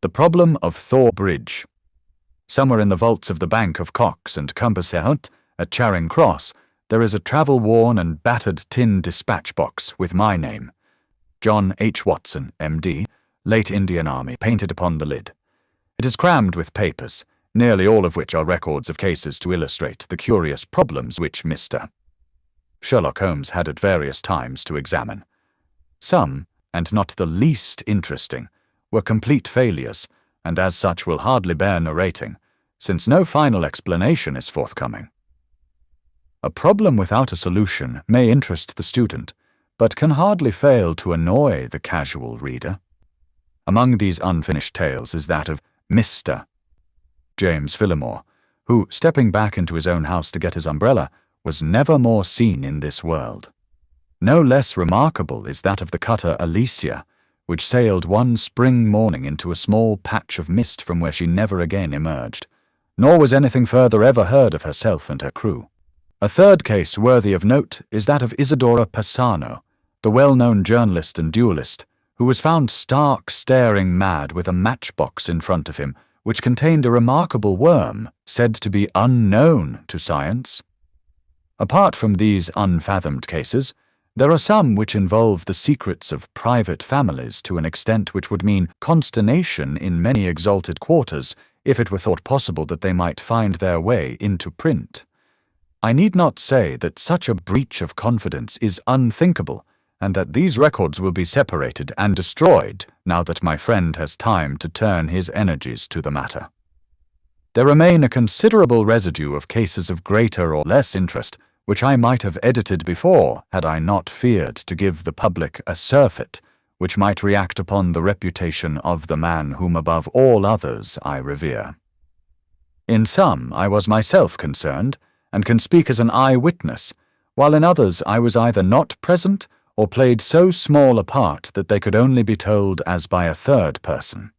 The problem of Thor Bridge. Somewhere in the vaults of the Bank of Cox and Cumbersault at Charing Cross, there is a travel-worn and battered tin dispatch box with my name, John H. Watson, M.D., late Indian Army, painted upon the lid. It is crammed with papers, nearly all of which are records of cases to illustrate the curious problems which Mr. Sherlock Holmes had at various times to examine. Some, and not the least interesting, were complete failures, and as such will hardly bear narrating, since no final explanation is forthcoming. A problem without a solution may interest the student, but can hardly fail to annoy the casual reader. Among these unfinished tales is that of Mr. James Phillimore, who, stepping back into his own house to get his umbrella, was never more seen in this world. No less remarkable is that of the cutter Alicia, which sailed one spring morning into a small patch of mist from where she never again emerged, nor was anything further ever heard of herself and her crew. A third case worthy of note is that of Isidora Passano, the well-known journalist and duelist, who was found stark staring mad with a matchbox in front of him, which contained a remarkable worm said to be unknown to science. Apart from these unfathomed cases, there are some which involve the secrets of private families to an extent which would mean consternation in many exalted quarters if it were thought possible that they might find their way into print. I need not say that such a breach of confidence is unthinkable, and that these records will be separated and destroyed now that my friend has time to turn his energies to the matter. There remain a considerable residue of cases of greater or less interest, which I might have edited before had I not feared to give the public a surfeit which might react upon the reputation of the man whom above all others I revere. In some I was myself concerned, and can speak as an eye-witness, while in others I was either not present or played so small a part that they could only be told as by a third person.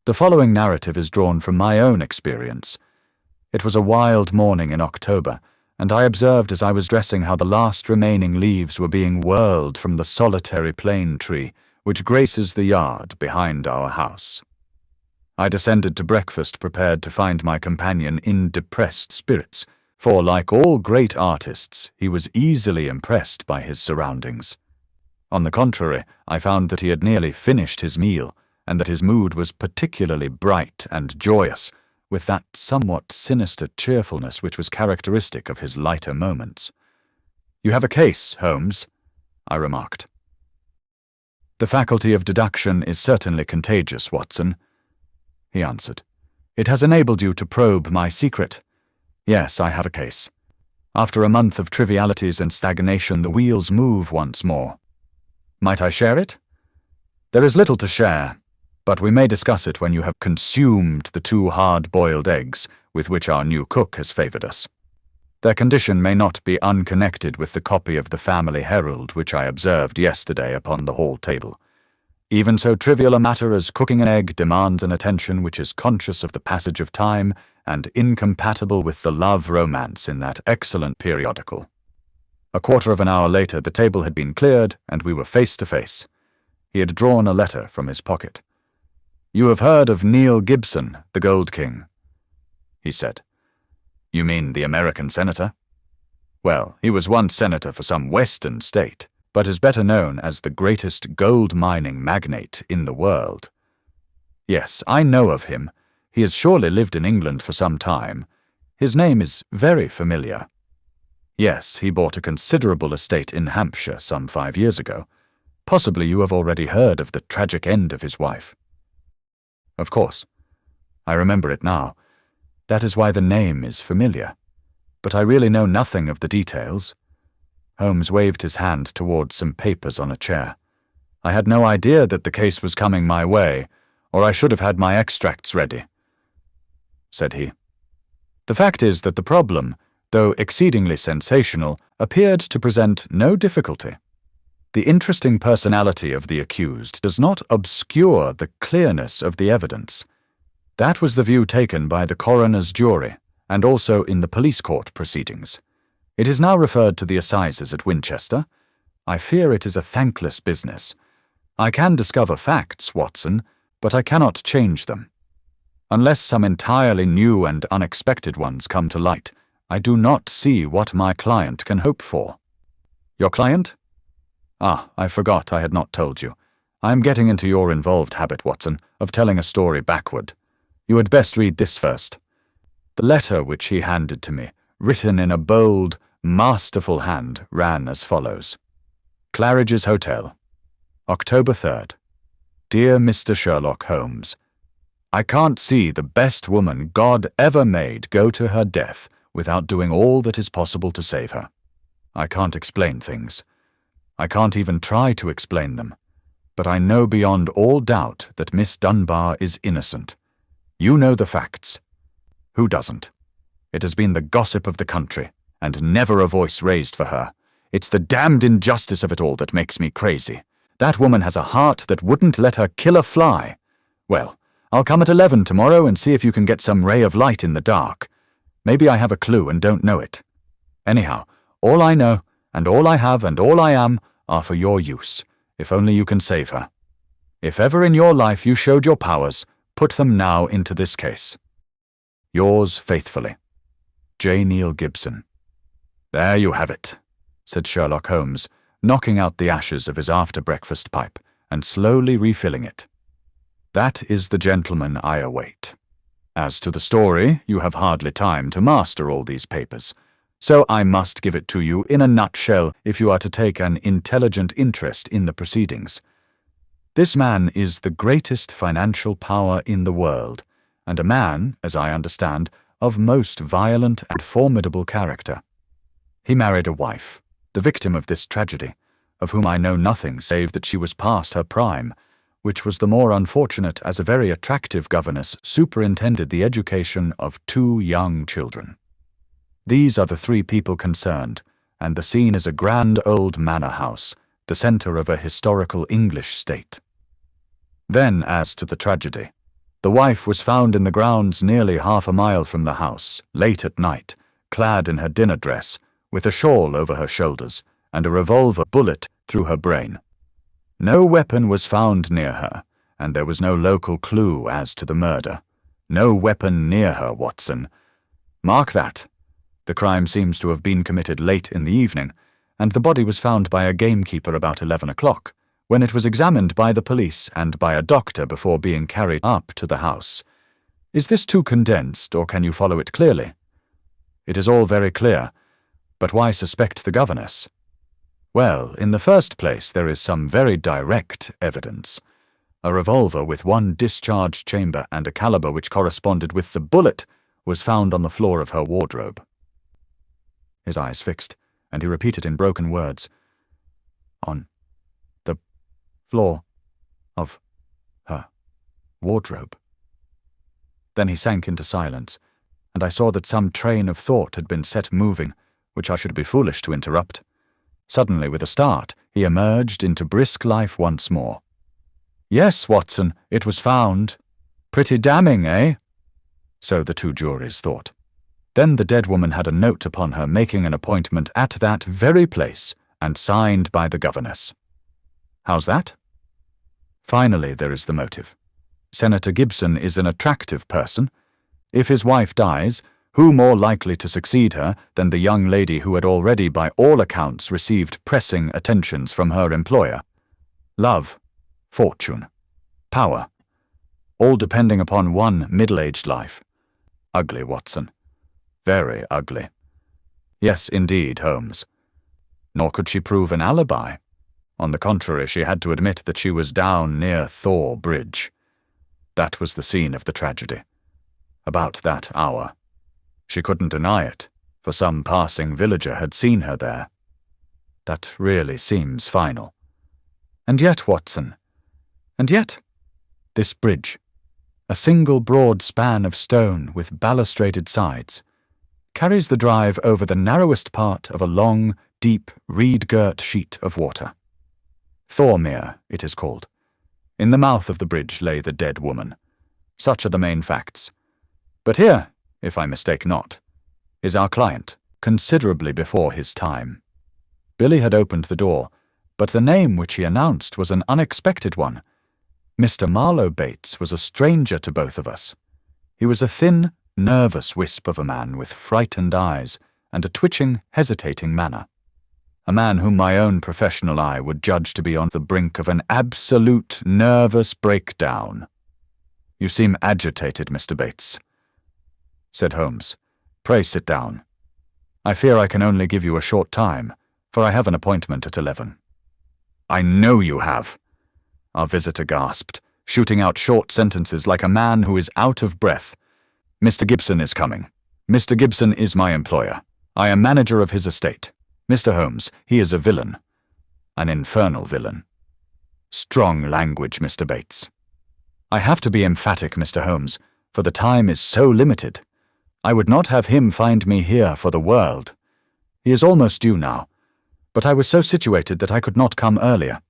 The following narrative is drawn from my own experience. It was a wild morning in October, and I observed as I was dressing how the last remaining leaves were being whirled from the solitary plane tree which graces the yard behind our house. I descended to breakfast prepared to find my companion in depressed spirits, for like all great artists, he was easily impressed by his surroundings. On the contrary, I found that he had nearly finished his meal, and that his mood was particularly bright and joyous, with that somewhat sinister cheerfulness which was characteristic of his lighter moments. "You have a case, Holmes," I remarked. "The faculty of deduction is certainly contagious, Watson," he answered. "It has enabled you to probe my secret. Yes, I have a case. After a month of trivialities and stagnation, the wheels move once more. Might I share it? There is little to share, but we may discuss it when you have consumed the 2 hard-boiled eggs with which our new cook has favored us. Their condition may not be unconnected with the copy of the Family Herald which I observed yesterday upon the hall table. Even so trivial a matter as cooking an egg demands an attention which is conscious of the passage of time and incompatible with the love romance in that excellent periodical. A quarter of an hour later the table had been cleared, and we were face to face. He had drawn a letter from his pocket. "You have heard of Maria Gibson, the Gold King," he said. "You mean the American senator? Well, he was once senator for some western state, but is better known as the greatest gold-mining magnate in the world." "Yes, I know of him. He has surely lived in England for some time. His name is very familiar." "Yes, he bought a considerable estate in Hampshire some 5 years ago. Possibly you have already heard of the tragic end of his wife." "Of course. I remember it now. That is why the name is familiar. But I really know nothing of the details." Holmes waved his hand towards some papers on a chair. "I had no idea that the case was coming my way, or I should have had my extracts ready," said he. "The fact is that the problem, though exceedingly sensational, appeared to present no difficulty. The interesting personality of the accused does not obscure the clearness of the evidence. That was the view taken by the coroner's jury, and also in the police court proceedings. It is now referred to the assizes at Winchester. I fear it is a thankless business. I can discover facts, Watson, but I cannot change them. Unless some entirely new and unexpected ones come to light, I do not see what my client can hope for. Your client? Ah, I forgot I had not told you. I am getting into your involved habit, Watson, of telling a story backward. You had best read this first. The letter which he handed to me, written in a bold, masterful hand, ran as follows. Claridge's Hotel, October 3rd. Dear Mr. Sherlock Holmes, I can't see the best woman God ever made go to her death without doing all that is possible to save her. I can't explain things. I can't even try to explain them. But I know beyond all doubt that Miss Dunbar is innocent. You know the facts. Who doesn't? It has been the gossip of the country, and never a voice raised for her. It's the damned injustice of it all that makes me crazy. That woman has a heart that wouldn't let her kill a fly. Well, I'll come at 11 tomorrow and see if you can get some ray of light in the dark. Maybe I have a clue and don't know it. Anyhow, all I know, and all I have, and all I am, are for your use, if only you can save her. If ever in your life you showed your powers, put them now into this case. Yours faithfully, J. Neil Gibson. There you have it, said Sherlock Holmes, knocking out the ashes of his after-breakfast pipe and slowly refilling it. That is the gentleman I await. As to the story, you have hardly time to master all these papers, so I must give it to you in a nutshell if you are to take an intelligent interest in the proceedings. This man is the greatest financial power in the world, and a man, as I understand, of most violent and formidable character. He married a wife, the victim of this tragedy, of whom I know nothing save that she was past her prime, which was the more unfortunate as a very attractive governess superintended the education of 2 young children. These are the 3 people concerned, and the scene is a grand old manor house, the centre of a historical English state. Then, as to the tragedy, the wife was found in the grounds nearly half a mile from the house, late at night, clad in her dinner dress, with a shawl over her shoulders, and a revolver bullet through her brain. No weapon was found near her, and there was no local clue as to the murder. No weapon near her, Watson. Mark that. The crime seems to have been committed late in the evening, and the body was found by a gamekeeper about 11 o'clock, when it was examined by the police and by a doctor before being carried up to the house. Is this too condensed, or can you follow it clearly? It is all very clear, but why suspect the governess? Well, in the first place, there is some very direct evidence. A revolver with 1 discharge chamber and a caliber which corresponded with the bullet was found on the floor of her wardrobe. His eyes fixed, and he repeated in broken words, on the floor of her wardrobe. Then he sank into silence, and I saw that some train of thought had been set moving, which I should be foolish to interrupt. Suddenly, with a start, he emerged into brisk life once more. Yes, Watson, it was found. Pretty damning, eh? So the 2 juries thought. Then the dead woman had a note upon her making an appointment at that very place, and signed by the governess. How's that? Finally, there is the motive. Senator Gibson is an attractive person. If his wife dies, who more likely to succeed her than the young lady who had already by all accounts received pressing attentions from her employer? Love, fortune, power, all depending upon one middle-aged life. Ugly, Watson. Very ugly. Yes, indeed, Holmes. Nor could she prove an alibi. On the contrary, she had to admit that she was down near Thor Bridge. That was the scene of the tragedy. About that hour. She couldn't deny it, for some passing villager had seen her there. That really seems final. And yet, Watson, and yet, this bridge, a single broad span of stone with balustraded sides, carries the drive over the narrowest part of a long, deep, reed-girt sheet of water. Thormere, it is called. In the mouth of the bridge lay the dead woman. Such are the main facts. But here, if I mistake not, is our client, considerably before his time. Billy had opened the door, but the name which he announced was an unexpected one. Mr. Marlowe Bates was a stranger to both of us. He was a thin, nervous wisp of a man with frightened eyes and a twitching, hesitating manner. A man whom my own professional eye would judge to be on the brink of an absolute nervous breakdown. "You seem agitated, Mr. Bates," said Holmes. "Pray sit down. I fear I can only give you a short time, for I have an appointment at 11. "I know you have," our visitor gasped, shooting out short sentences like a man who is out of breath. "Mr. Gibson is coming. Mr. Gibson is my employer. I am manager of his estate. Mr. Holmes, he is a villain. An infernal villain." Strong language, Mr. Bates. "I have to be emphatic, Mr. Holmes, for the time is so limited. I would not have him find me here for the world. He is almost due now, but I was so situated that I could not come earlier.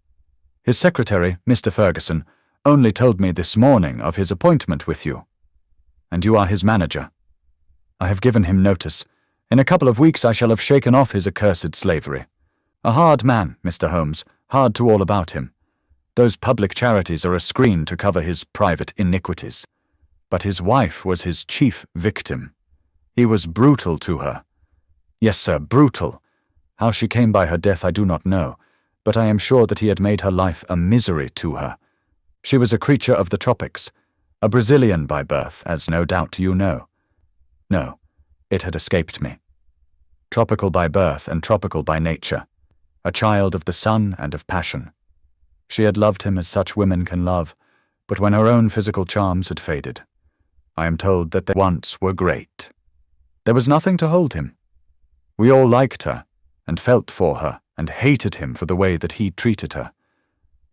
His secretary, Mr. Ferguson, only told me this morning of his appointment with you. And you are his manager. I have given him notice. In a couple of weeks I shall have shaken off his accursed slavery. A hard man, Mr. Holmes, hard to all about him. Those public charities are a screen to cover his private iniquities. But his wife was his chief victim. He was brutal to her. Yes, sir, brutal. How she came by her death I do not know, but I am sure that he had made her life a misery to her. She was a creature of the tropics, a Brazilian by birth, as no doubt you know. No, it had escaped me. Tropical by birth and tropical by nature, a child of the sun and of passion. She had loved him as such women can love, but when her own physical charms had faded, I am told that they once were great. There was nothing to hold him. We all liked her, and felt for her, and hated him for the way that he treated her.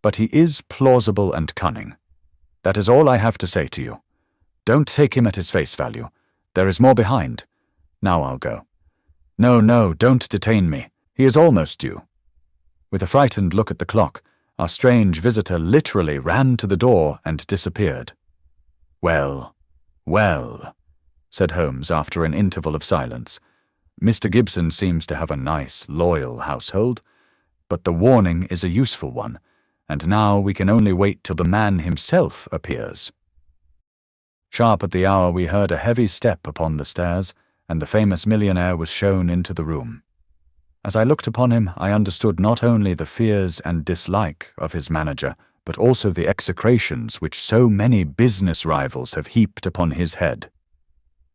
But he is plausible and cunning. That is all I have to say to you. Don't take him at his face value. There is more behind. Now I'll go. No, don't detain me. He is almost due." With a frightened look at the clock, our strange visitor literally ran to the door and disappeared. Well, said Holmes after an interval of silence. "Mr. Gibson seems to have a nice, loyal household, but the warning is a useful one, and now we can only wait till the man himself appears." Sharp at the hour we heard a heavy step upon the stairs, and the famous millionaire was shown into the room. As I looked upon him, I understood not only the fears and dislike of his manager, but also the execrations which so many business rivals have heaped upon his head.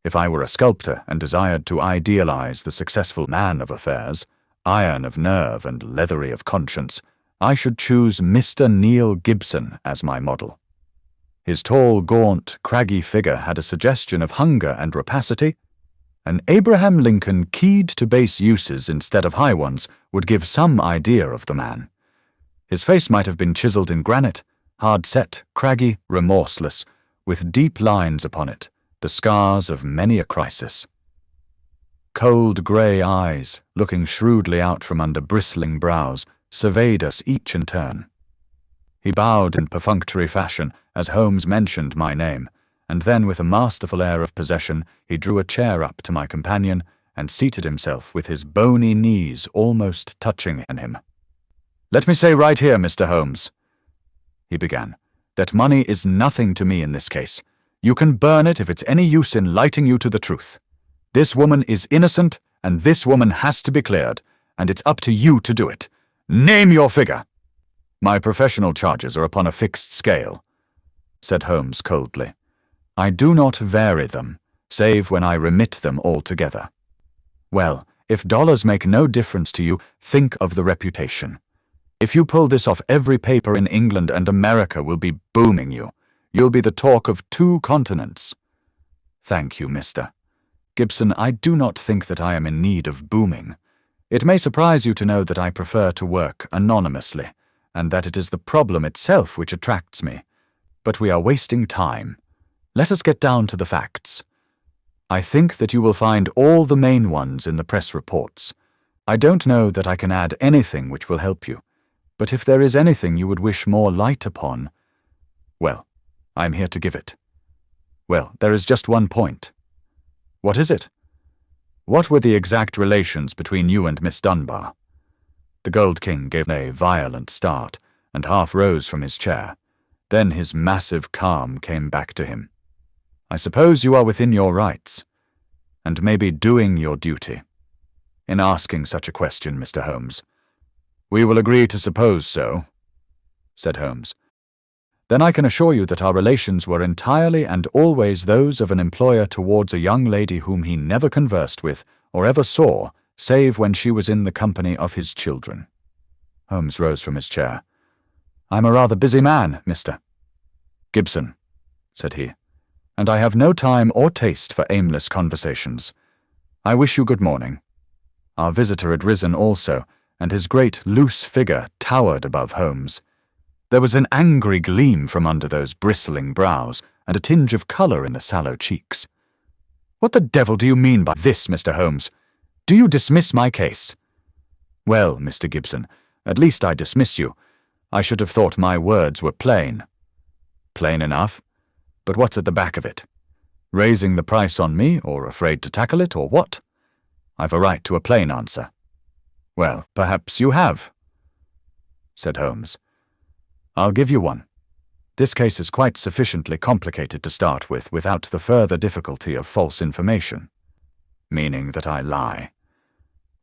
If I were a sculptor and desired to idealize the successful man of affairs, iron of nerve and leathery of conscience, I should choose Mr. Neil Gibson as my model. His tall, gaunt, craggy figure had a suggestion of hunger and rapacity. An Abraham Lincoln keyed to base uses instead of high ones would give some idea of the man. His face might have been chiseled in granite, hard-set, craggy, remorseless, with deep lines upon it, the scars of many a crisis. Cold grey eyes, looking shrewdly out from under bristling brows, surveyed us each in turn. He bowed in perfunctory fashion as Holmes mentioned my name, and then with a masterful air of possession he drew a chair up to my companion and seated himself with his bony knees almost touching him. "Let me say right here, Mr. Holmes," he began, "that money is nothing to me in this case. You can burn it if it's any use in lighting you to the truth. This woman is innocent, and this woman has to be cleared, and it's up to you to do it. Name your figure." "My professional charges are upon a fixed scale," said Holmes coldly. "I do not vary them, save when I remit them altogether." "Well, if dollars make no difference to you, think of the reputation. If you pull this off, every paper in England and America will be booming you. You'll be the talk of 2 continents. "Thank you, Mr. Gibson. I do not think that I am in need of booming. It may surprise you to know that I prefer to work anonymously, and that it is the problem itself which attracts me. But we are wasting time. Let us get down to the facts. I think that you will find all the main ones in the press reports. I don't know that I can add anything which will help you, but if there is anything you would wish more light upon, well, I am here to give it. Well, there is just one point." "What is it?" "What were the exact relations between you and Miss Dunbar?" The Gold King gave a violent start, and half rose from his chair. Then his massive calm came back to him. "I suppose you are within your rights, and maybe doing your duty, in asking such a question, Mr. Holmes." "We will agree to suppose so," said Holmes. "Then I can assure you that our relations were entirely and always those of an employer towards a young lady whom he never conversed with or ever saw, save when she was in the company of his children." Holmes rose from his chair. "I'm a rather busy man, Mr. Gibson," said he, "and I have no time or taste for aimless conversations. I wish you good morning." Our visitor had risen also, and his great loose figure towered above Holmes. There was an angry gleam from under those bristling brows, and a tinge of colour in the sallow cheeks. "What the devil do you mean by this, Mr. Holmes? Do you dismiss my case?" "Well, Mr. Gibson, at least I dismiss you. I should have thought my words were plain." "Plain enough. But what's at the back of it? Raising the price on me, or afraid to tackle it, or what? I've a right to a plain answer." "Well, perhaps you have," said Holmes. "I'll give you one. This case is quite sufficiently complicated to start with, without the further difficulty of false information." "Meaning that I lie?"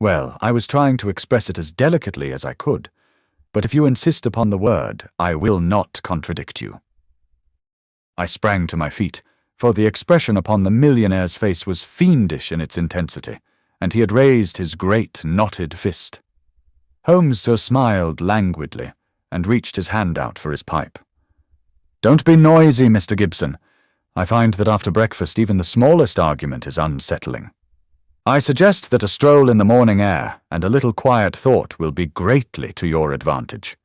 "Well, I was trying to express it as delicately as I could, but if you insist upon the word, I will not contradict you." I sprang to my feet, for the expression upon the millionaire's face was fiendish in its intensity, and he had raised his great knotted fist. Holmes so smiled languidly, and reached his hand out for his pipe. "Don't be noisy, Mr. Gibson. I find that after breakfast even the smallest argument is unsettling. I suggest that a stroll in the morning air and a little quiet thought will be greatly to your advantage."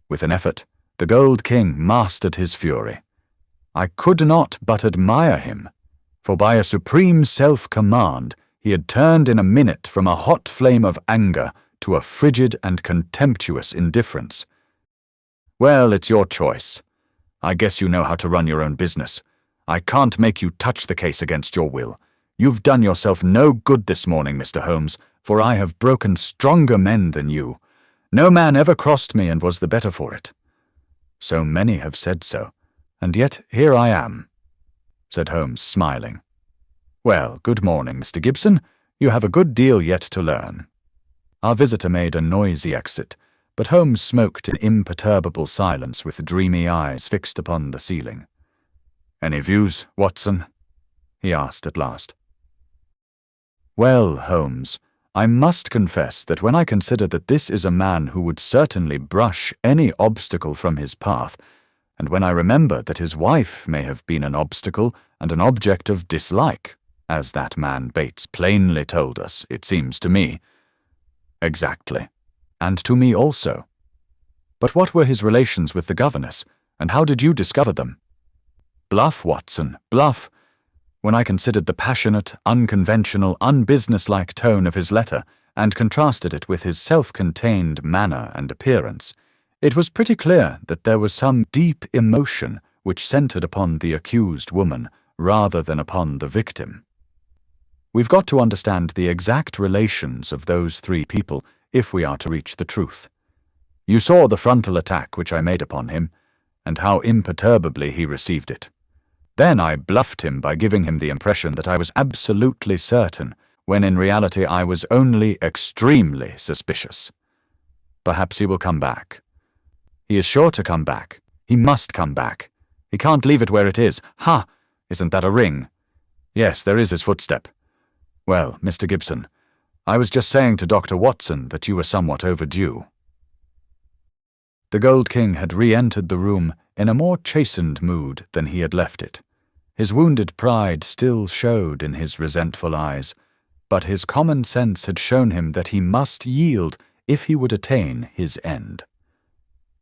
With an effort, the Gold King mastered his fury. I could not but admire him, for by a supreme self-command he had turned in a minute from a hot flame of anger to a frigid and contemptuous indifference. "Well, it's your choice. I guess you know how to run your own business. I can't make you touch the case against your will. You've done yourself no good this morning, Mr. Holmes, for I have broken stronger men than you. No man ever crossed me and was the better for it." "So many have said so, and yet here I am," said Holmes, smiling. "Well, good morning, Mr. Gibson. You have a good deal yet to learn." Our visitor made a noisy exit, but Holmes smoked in imperturbable silence with dreamy eyes fixed upon the ceiling. "Any views, Watson?" he asked at last. "Well, Holmes, I must confess that when I consider that this is a man who would certainly brush any obstacle from his path, and when I remember that his wife may have been an obstacle and an object of dislike, as that man Bates plainly told us, it seems to me—" "Exactly. And to me also. But what were his relations with the governess, and how did you discover them?" "Bluff, Watson, bluff. When I considered the passionate, unconventional, unbusinesslike tone of his letter, and contrasted it with his self-contained manner and appearance, it was pretty clear that there was some deep emotion which centered upon the accused woman rather than upon the victim. We've got to understand the exact relations of those three people if we are to reach the truth. You saw the frontal attack which I made upon him, and how imperturbably he received it. Then I bluffed him by giving him the impression that I was absolutely certain, when in reality I was only extremely suspicious. Perhaps he will come back. He is sure to come back. He must come back. He can't leave it where it is. Ha! Isn't that a ring? Yes, there is his footstep. Well, Mr. Gibson, I was just saying to Dr. Watson that you were somewhat overdue." The Gold King had re-entered the room in a more chastened mood than he had left it. His wounded pride still showed in his resentful eyes, but his common sense had shown him that he must yield if he would attain his end.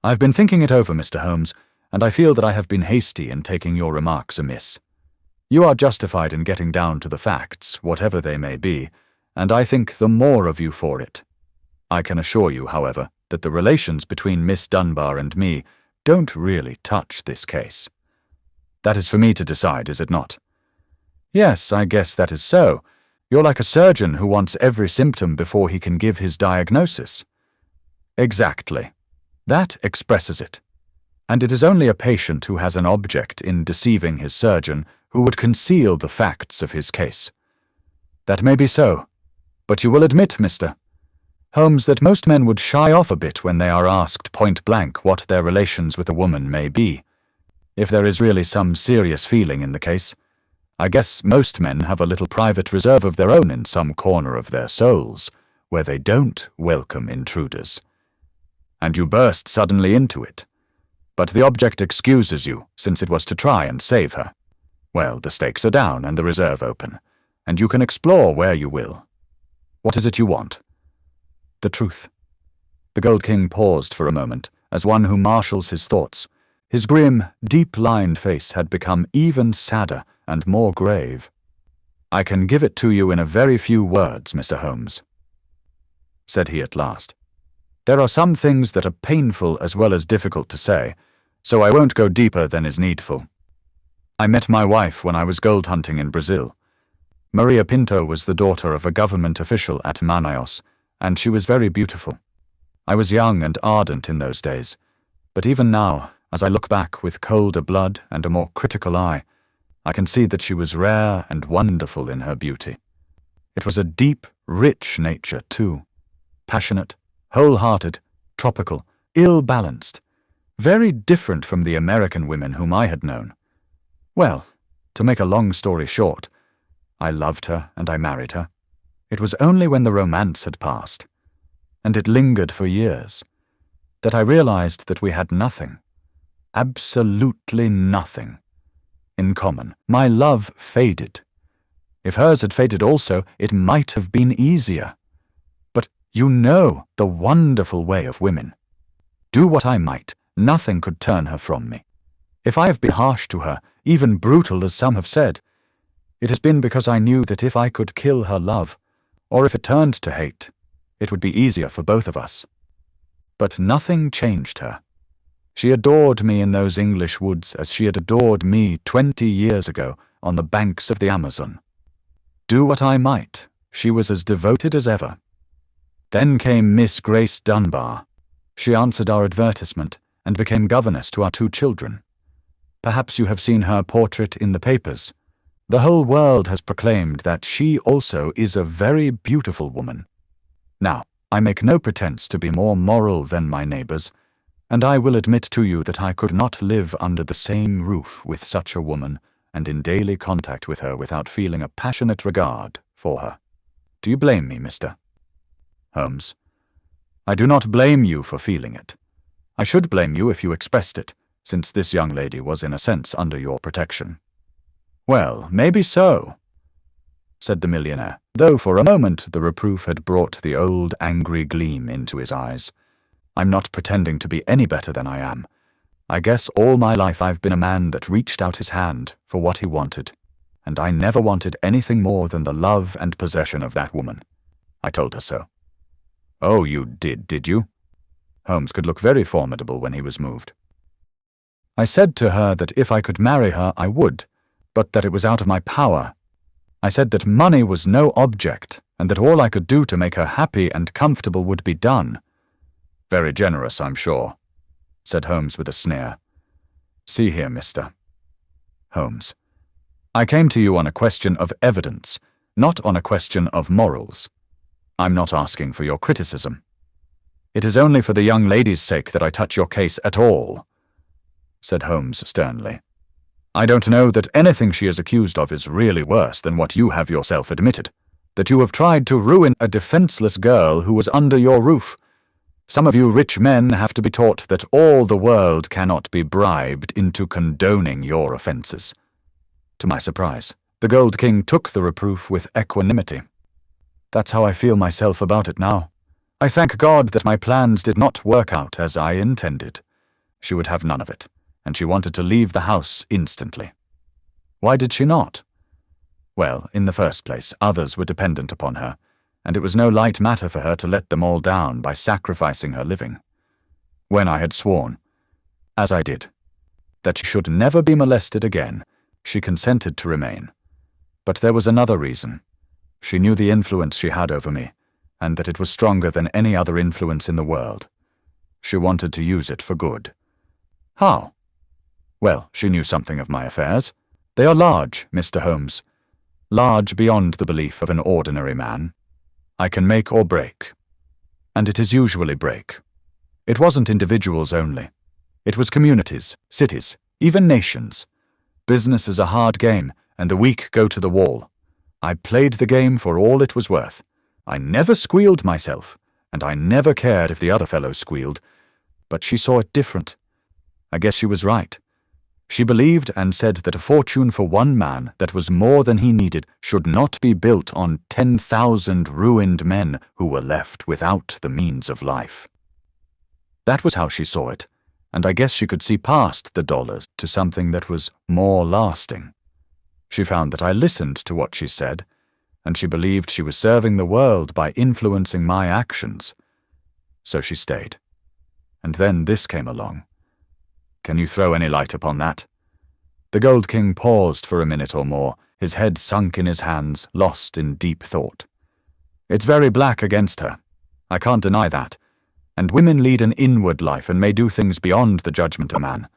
"I've been thinking it over, Mr. Holmes, and I feel that I have been hasty in taking your remarks amiss. You are justified in getting down to the facts, whatever they may be, and I think the more of you for it. I can assure you, however, that the relations between Miss Dunbar and me don't really touch this case. That is for me to decide, is it not?" "Yes, I guess that is so. You're like a surgeon who wants every symptom before he can give his diagnosis." "Exactly. That expresses it. and it is only a patient who has an object in deceiving his surgeon who would conceal the facts of his case. That may be so, but you will admit, Mr. Holmes, that most men would shy off a bit when they are asked point-blank what their relations with a woman may be. If there is really some serious feeling in the case, I guess most men have a little private reserve of their own in some corner of their souls, where they don't welcome intruders. And you burst suddenly into it. But the object excuses you, since it was to try and save her. Well, the stakes are down and the reserve open, and you can explore where you will. What is it you want? The truth. The Gold King paused for a moment, as one who marshals his thoughts. His grim, deep-lined face had become even sadder and more grave. I can give it to you in a very few words, Mr. Holmes, said he at last. There are some things that are painful as well as difficult to say, so I won't go deeper than is needful. I met my wife when I was gold hunting in Brazil. Maria Pinto was the daughter of a government official at Manaus, and she was very beautiful. I was young and ardent in those days, but even now, as I look back with colder blood and a more critical eye, I can see that she was rare and wonderful in her beauty. It was a deep, rich nature, too. Passionate, wholehearted, tropical, ill-balanced, very different from the American women whom I had known. Well, to make a long story short, I loved her and I married her. It was only when the romance had passed, and it lingered for years, that I realized that we had nothing, absolutely nothing, in common. My love faded. If hers had faded also, it might have been easier. But you know the wonderful way of women. Do what I might, nothing could turn her from me. If I have been harsh to her, even brutal as some have said, it has been because I knew that if I could kill her love, or if it turned to hate, it would be easier for both of us. But nothing changed her. She adored me in those English woods as she had adored me 20 years ago on the banks of the Amazon. Do what I might, she was as devoted as ever. Then came Miss Grace Dunbar. She answered our advertisement and became governess to our 2 children. Perhaps you have seen her portrait in the papers. The whole world has proclaimed that she also is a very beautiful woman. Now, I make no pretense to be more moral than my neighbors, and I will admit to you that I could not live under the same roof with such a woman and in daily contact with her without feeling a passionate regard for her. Do you blame me, Mr. Holmes? I do not blame you for feeling it. I should blame you if you expressed it, since this young lady was in a sense under your protection. Well, maybe so, said the millionaire, though for a moment the reproof had brought the old angry gleam into his eyes. I'm not pretending to be any better than I am. I guess all my life I've been a man that reached out his hand for what he wanted, and I never wanted anything more than the love and possession of that woman. I told her so. Oh, you did you? Holmes could look very formidable when he was moved. I said to her that if I could marry her, I would, but that it was out of my power. I said that money was no object, and that all I could do to make her happy and comfortable would be done. Very generous, I'm sure, said Holmes with a sneer. See here, Mr. Holmes, I came to you on a question of evidence, not on a question of morals. I'm not asking for your criticism. It is only for the young lady's sake that I touch your case at all, said Holmes sternly. I don't know that anything she is accused of is really worse than what you have yourself admitted, that you have tried to ruin a defenseless girl who was under your roof. Some of you rich men have to be taught that all the world cannot be bribed into condoning your offences. To my surprise, the Gold King took the reproof with equanimity. That's how I feel myself about it now. I thank God that my plans did not work out as I intended. She would have none of it, and she wanted to leave the house instantly. Why did she not? Well, in the first place, others were dependent upon her, and it was no light matter for her to let them all down by sacrificing her living. When I had sworn, as I did, that she should never be molested again, she consented to remain. But there was another reason. She knew the influence she had over me, and that it was stronger than any other influence in the world. She wanted to use it for good. How? Well, she knew something of my affairs. They are large, Mr. Holmes. Large beyond the belief of an ordinary man. I can make or break. And it is usually break. It wasn't individuals only. It was communities, cities, even nations. Business is a hard game, and the weak go to the wall. I played the game for all it was worth. I never squealed myself, and I never cared if the other fellow squealed. But she saw it different. I guess she was right. She believed and said that a fortune for one man that was more than he needed should not be built on 10,000 ruined men who were left without the means of life. That was how she saw it, and I guess she could see past the dollars to something that was more lasting. She found that I listened to what she said, and she believed she was serving the world by influencing my actions. So she stayed. And then this came along. Can you throw any light upon that? The Gold King paused for a minute or more, his head sunk in his hands, lost in deep thought. It's very black against her. I can't deny that. And women lead an inward life and may do things beyond the judgment of man.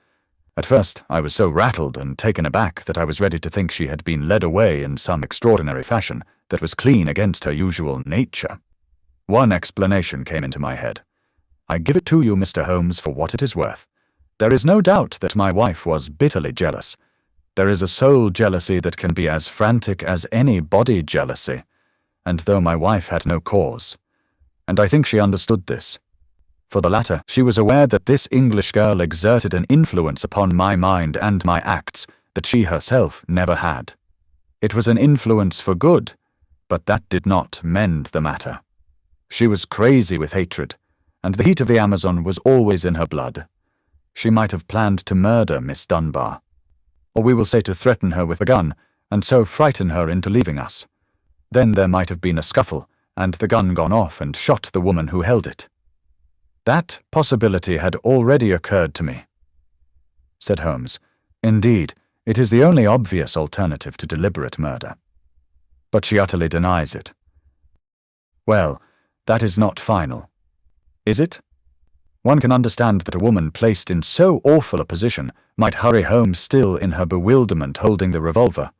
At first, I was so rattled and taken aback that I was ready to think she had been led away in some extraordinary fashion that was clean against her usual nature. One explanation came into my head. I give it to you, Mr. Holmes, for what it is worth. There is no doubt that my wife was bitterly jealous. There is a soul jealousy that can be as frantic as any body jealousy, and though my wife had no cause. And I think she understood this. For the latter, she was aware that this English girl exerted an influence upon my mind and my acts that she herself never had. It was an influence for good, but that did not mend the matter. She was crazy with hatred, and the heat of the Amazon was always in her blood. She might have planned to murder Miss Dunbar, or we will say to threaten her with a gun, and so frighten her into leaving us. Then there might have been a scuffle, and the gun gone off and shot the woman who held it. That possibility had already occurred to me, said Holmes. Indeed, it is the only obvious alternative to deliberate murder. But she utterly denies it. Well, that is not final. Is it? One can understand that a woman placed in so awful a position might hurry home still in her bewilderment holding the revolver.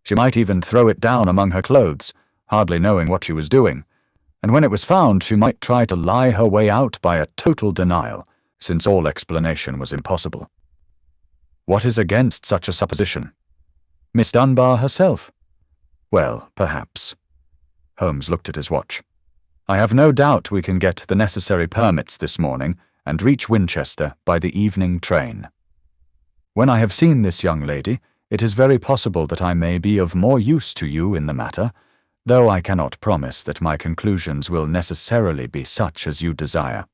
She might even throw it down among her clothes, hardly knowing what she was doing. And when it was found, she might try to lie her way out by a total denial, since all explanation was impossible. What is against such a supposition? Miss Dunbar herself? Well, perhaps. Holmes looked at his watch. I have no doubt we can get the necessary permits this morning and reach Winchester by the evening train. When I have seen this young lady, it is very possible that I may be of more use to you in the matter, though I cannot promise that my conclusions will necessarily be such as you desire.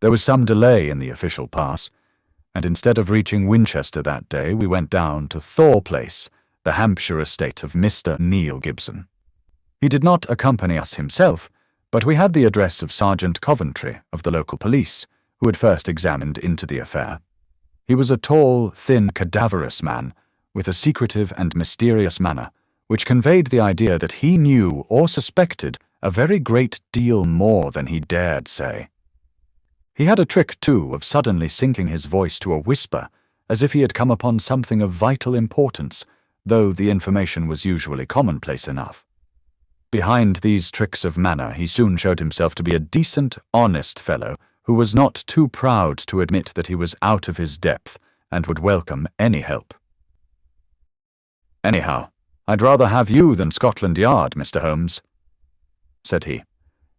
There was some delay in the official pass, and instead of reaching Winchester that day, we went down to Thor Place, the Hampshire estate of Mr. Neil Gibson. He did not accompany us himself, but we had the address of Sergeant Coventry of the local police, who had first examined into the affair. He was a tall, thin, cadaverous man, with a secretive and mysterious manner, which conveyed the idea that he knew or suspected a very great deal more than he dared say. He had a trick, too, of suddenly sinking his voice to a whisper, as if he had come upon something of vital importance, though the information was usually commonplace enough. Behind these tricks of manner, he soon showed himself to be a decent, honest fellow who was not too proud to admit that he was out of his depth and would welcome any help. Anyhow, I'd rather have you than Scotland Yard, Mr. Holmes, said he.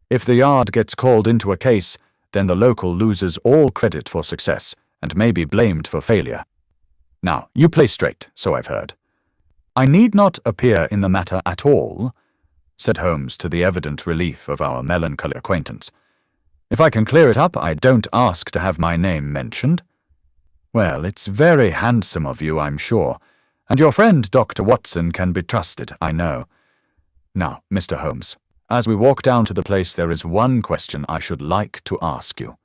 If the Yard gets called into a case, then the local loses all credit for success and may be blamed for failure. Now, you play straight, so I've heard. I need not appear in the matter at all, said Holmes to the evident relief of our melancholy acquaintance. If I can clear it up, I don't ask to have my name mentioned. Well, it's very handsome of you, I'm sure, and your friend Dr. Watson can be trusted, I know. Now, Mr. Holmes, as we walk down to the place, there is one question I should like to ask you.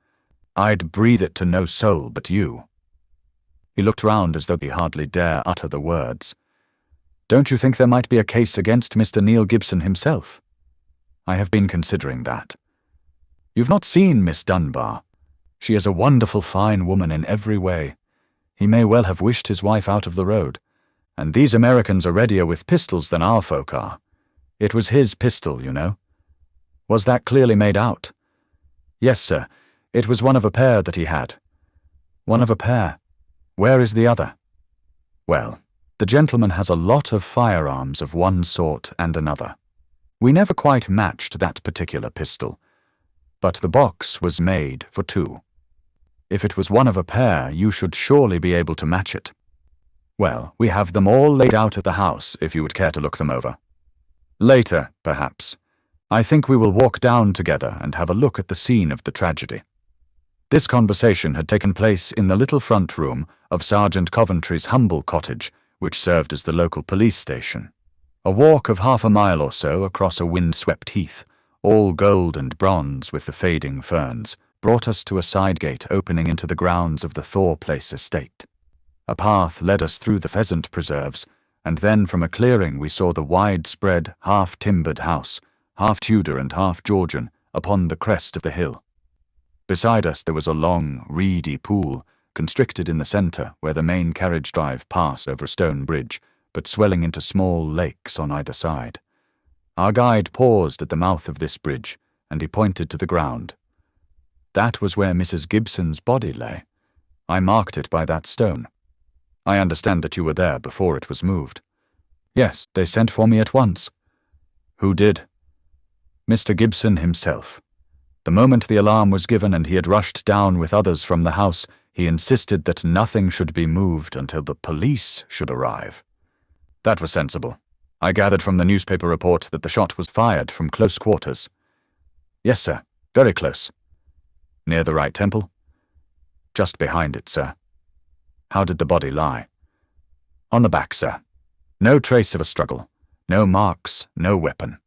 I'd breathe it to no soul but you. He looked round as though he hardly dare utter the words. Don't you think there might be a case against Mr. Neil Gibson himself? I have been considering that. You've not seen Miss Dunbar. She is a wonderful fine woman in every way, He may well have wished his wife out of the road. And these Americans are readier with pistols than our folk are. It was his pistol, you know. Was that clearly made out? Yes, sir. It was one of a pair that he had. One of a pair. Where is the other? Well, the gentleman has a lot of firearms of one sort and another. We never quite matched that particular pistol, but the box was made for two. If it was one of a pair, you should surely be able to match it. Well, we have them all laid out at the house, if you would care to look them over. Later, perhaps. I think we will walk down together and have a look at the scene of the tragedy. This conversation had taken place in the little front room of Sergeant Coventry's humble cottage, which served as the local police station. A walk of half a mile or so across a wind-swept heath, all gold and bronze with the fading ferns, brought us to a side gate opening into the grounds of the Thor Place estate. A path led us through the pheasant preserves, and then from a clearing we saw the widespread, half-timbered house, half Tudor and half Georgian, upon the crest of the hill. Beside us there was a long, reedy pool, constricted in the centre where the main carriage drive passed over a stone bridge, but swelling into small lakes on either side. Our guide paused at the mouth of this bridge, and he pointed to the ground. That was where Mrs. Gibson's body lay. I marked it by that stone. I understand that you were there before it was moved. Yes, they sent for me at once. Who did? Mr. Gibson himself. The moment the alarm was given and he had rushed down with others from the house, he insisted that nothing should be moved until the police should arrive. That was sensible. I gathered from the newspaper report that the shot was fired from close quarters. Yes, sir, very close. Near the right temple? Just behind it, sir. How did the body lie? On the back, sir. No trace of a struggle. No marks, no weapon.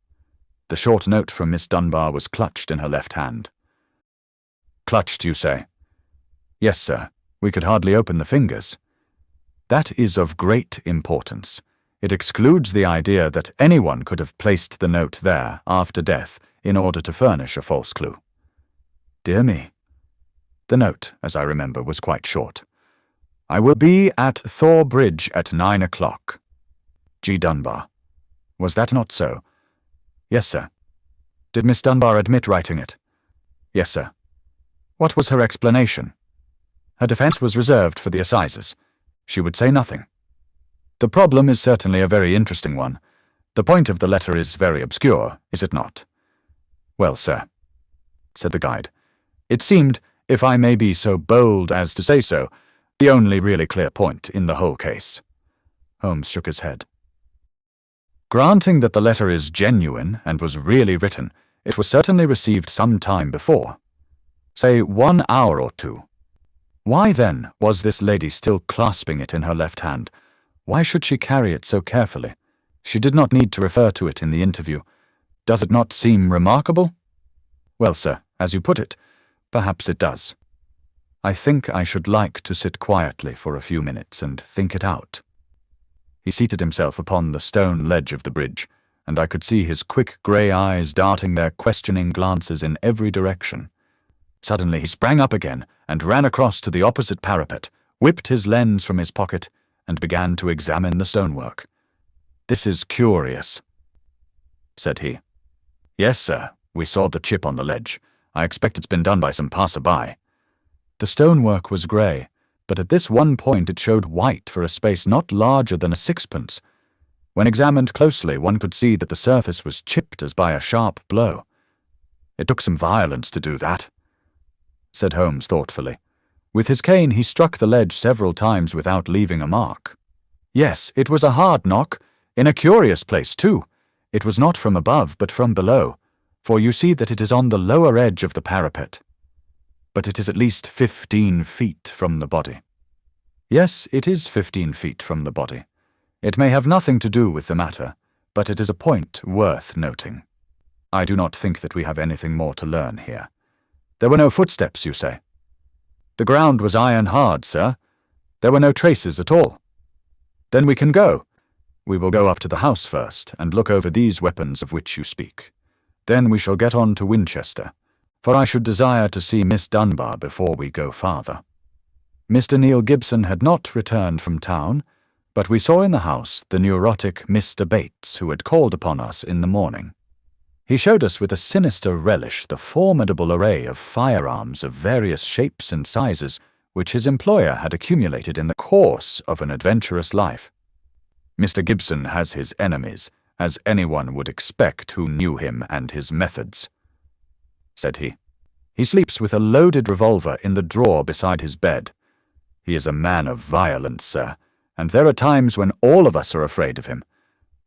The short note from Miss Dunbar was clutched in her left hand. Clutched, you say? Yes, sir. We could hardly open the fingers. That is of great importance. It excludes the idea that anyone could have placed the note there after death in order to furnish a false clue. Dear me. The note, as I remember, was quite short. I will be at Thor Bridge at 9 o'clock. G. Dunbar. Was that not so? Yes, sir. Did Miss Dunbar admit writing it? Yes, sir. What was her explanation? Her defence was reserved for the assizes. She would say nothing. The problem is certainly a very interesting one. The point of the letter is very obscure, is it not? Well, sir, said the guide, it seemed, if I may be so bold as to say so, the only really clear point in the whole case. Holmes shook his head. Granting that the letter is genuine and was really written, it was certainly received some time before. Say 1 hour or two. Why, then, was this lady still clasping it in her left hand? Why should she carry it so carefully? She did not need to refer to it in the interview. Does it not seem remarkable? Well, sir, as you put it, perhaps it does. I think I should like to sit quietly for a few minutes and think it out. He seated himself upon the stone ledge of the bridge, and I could see his quick grey eyes darting their questioning glances in every direction. Suddenly he sprang up again and ran across to the opposite parapet, whipped his lens from his pocket, and began to examine the stonework. This is curious, said he. Yes, sir, we saw the chip on the ledge. I expect it's been done by some passer-by. The stonework was grey, but at this one point it showed white for a space not larger than a sixpence. When examined closely, one could see that the surface was chipped as by a sharp blow. It took some violence to do that, said Holmes thoughtfully. With his cane he struck the ledge several times without leaving a mark. Yes, it was a hard knock, in a curious place too. It was not from above, but from below, for you see that it is on the lower edge of the parapet. But it is at least 15 feet from the body. Yes, it is 15 feet from the body. It may have nothing to do with the matter, but it is a point worth noting. I do not think that we have anything more to learn here. There were no footsteps, you say? The ground was iron hard, sir. There were no traces at all. Then we can go. We will go up to the house first, and look over these weapons of which you speak. Then we shall get on to Winchester, for I should desire to see Miss Dunbar before we go farther. Mr. Neil Gibson had not returned from town, but we saw in the house the neurotic Mr. Bates, who had called upon us in the morning. He showed us with a sinister relish the formidable array of firearms of various shapes and sizes which his employer had accumulated in the course of an adventurous life. "Mr. Gibson has his enemies, as anyone would expect who knew him and his methods," said he. "He sleeps with a loaded revolver in the drawer beside his bed. He is a man of violence, sir, and there are times when all of us are afraid of him.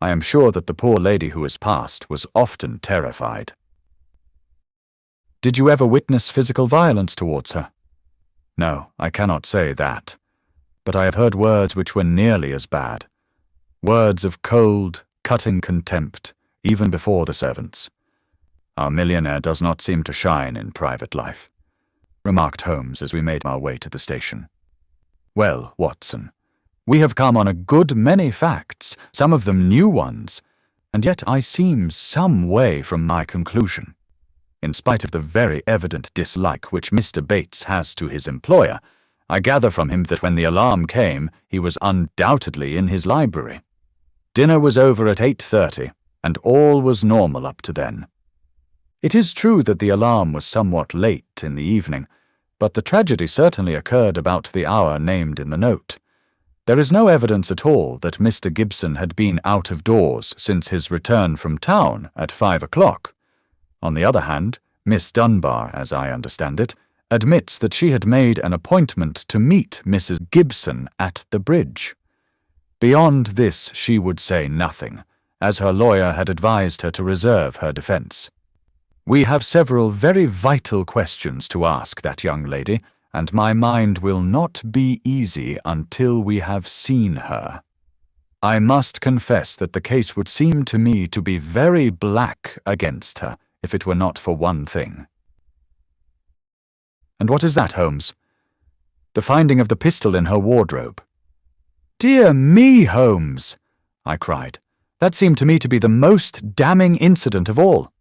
I am sure that the poor lady who has passed was often terrified." "Did you ever witness physical violence towards her?" "No, I cannot say that. But I have heard words which were nearly as bad. Words of cold, cutting contempt, even before the servants. Our millionaire does not seem to shine in private life," remarked Holmes as we made our way to the station. "Well, Watson, we have come on a good many facts, some of them new ones, and yet I seem some way from my conclusion. In spite of the very evident dislike which Mr. Bates has to his employer, I gather from him that when the alarm came, he was undoubtedly in his library. Dinner was over at 8:30, and all was normal up to then. It is true that the alarm was somewhat late in the evening, but the tragedy certainly occurred about the hour named in the note. There is no evidence at all that Mr. Gibson had been out of doors since his return from town at 5 o'clock. On the other hand, Miss Dunbar, as I understand it, admits that she had made an appointment to meet Mrs. Gibson at the bridge. Beyond this she would say nothing, as her lawyer had advised her to reserve her defence. We have several very vital questions to ask that young lady, and my mind will not be easy until we have seen her. I must confess that the case would seem to me to be very black against her, if it were not for one thing." "And what is that, Holmes?" "The finding of the pistol in her wardrobe." "Dear me, Holmes," I cried. "That seemed to me to be the most damning incident of all."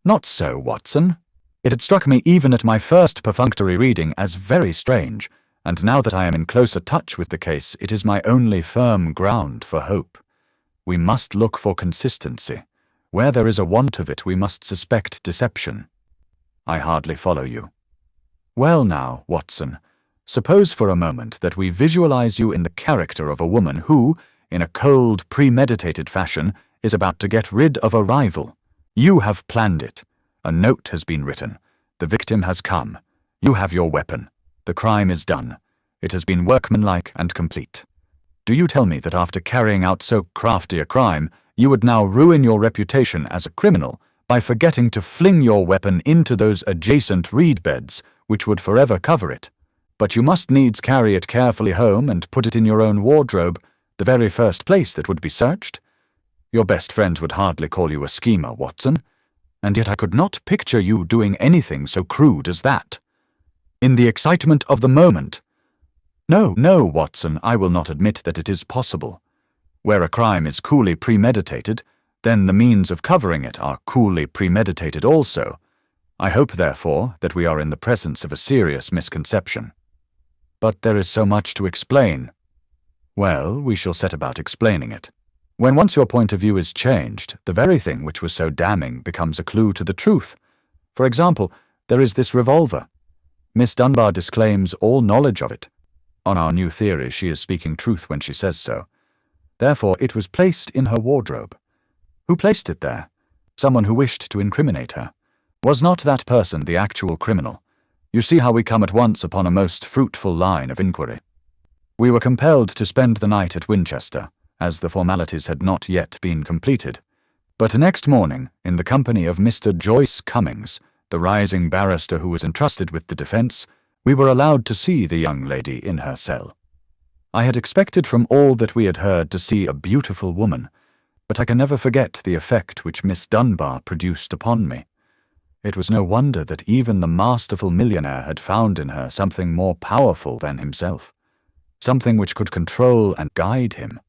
"Not so, Watson. It had struck me even at my first perfunctory reading as very strange, and now that I am in closer touch with the case, it is my only firm ground for hope. We must look for consistency. Where there is a want of it, we must suspect deception." "I hardly follow you." "Well now, Watson, suppose for a moment that we visualize you in the character of a woman who, in a cold, premeditated fashion, is about to get rid of a rival. You have planned it. A note has been written. The victim has come. You have your weapon. The crime is done. It has been workmanlike and complete. Do you tell me that after carrying out so crafty a crime, you would now ruin your reputation as a criminal by forgetting to fling your weapon into those adjacent reed beds which would forever cover it? But you must needs carry it carefully home and put it in your own wardrobe, the very first place that would be searched? Your best friends would hardly call you a schemer, Watson, and yet I could not picture you doing anything so crude as that. In the excitement of the moment. No, Watson, I will not admit that it is possible. Where a crime is coolly premeditated, then the means of covering it are coolly premeditated also. I hope, therefore, that we are in the presence of a serious misconception. But there is so much to explain. Well, we shall set about explaining it. When once your point of view is changed, the very thing which was so damning becomes a clue to the truth. For example, there is this revolver. Miss Dunbar disclaims all knowledge of it. On our new theory, she is speaking truth when she says so. Therefore, it was placed in her wardrobe. Who placed it there? Someone who wished to incriminate her. Was not that person the actual criminal? You see how we come at once upon a most fruitful line of inquiry. We were compelled to spend the night at Winchester, as the formalities had not yet been completed. But next morning, in the company of Mr. Joyce Cummings, the rising barrister who was entrusted with the defence, we were allowed to see the young lady in her cell. I had expected from all that we had heard to see a beautiful woman, but I can never forget the effect which Miss Dunbar produced upon me. It was no wonder that even the masterful millionaire had found in her something more powerful than himself, something which could control and guide him.